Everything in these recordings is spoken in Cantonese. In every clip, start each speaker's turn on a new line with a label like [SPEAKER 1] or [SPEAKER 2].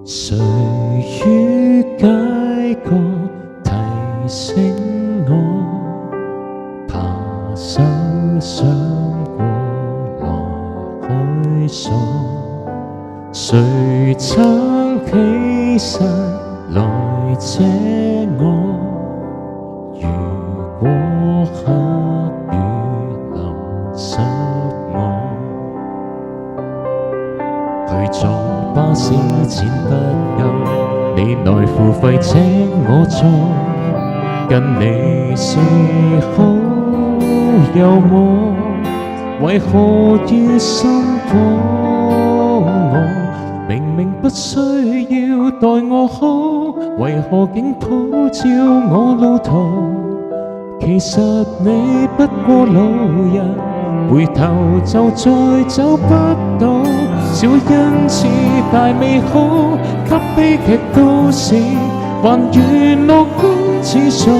[SPEAKER 1] 誰於街角提醒我，扒手想過來開鎖，誰撐起傘來遮我？如果黑雨淋濕我，去坐巴士錢不夠，你來付費請我坐，跟你說好有我，為何要心火我？明明不需要待我好，為何竟普照我路途？其實你不過路人，回頭就再找不到。小恩賜大美好，給悲劇都市還原樂觀指數，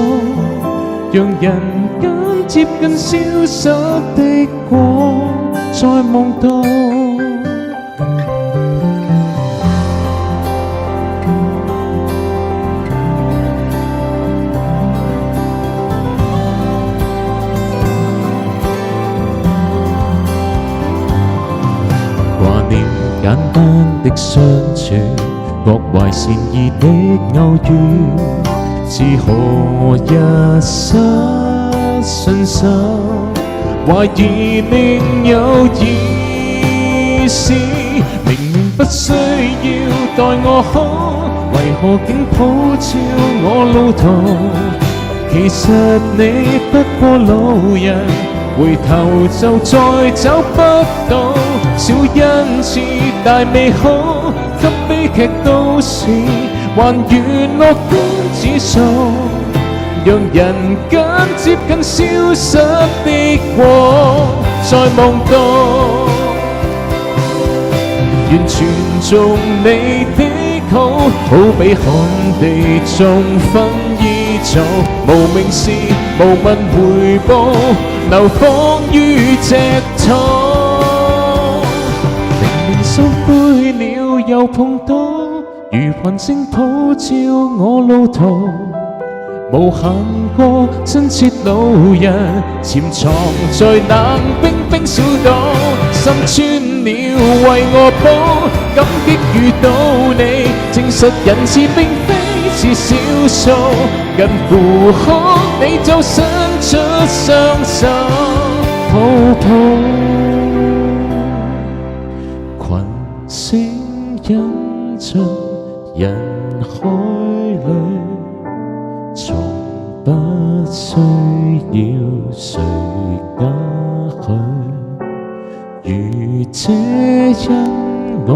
[SPEAKER 1] 讓人間接近消失的光，再夢到。簡單的相處，各懷善意的偶遇，只可一失信心，懷疑另有意思。明明不需要待我好，為何竟普照我路途？其實你不過路人，回頭就再找不到。小恩賜大美好，給悲劇都市還原樂觀指數，讓人間接近消失的光，再夢到。完全做你的好，好比旱地種薰衣草，無名氏無問回報，流放於赤土。明明收杯了又碰到，如群星普照我路途，無限個親切路人，潛藏在冷冰冰小島，心穿了為我補，感激遇到你，證實人是並非是少數，近乎可你就伸出雙手抱抱。群星隱進人海裏，從不需要誰嘉許，如這因我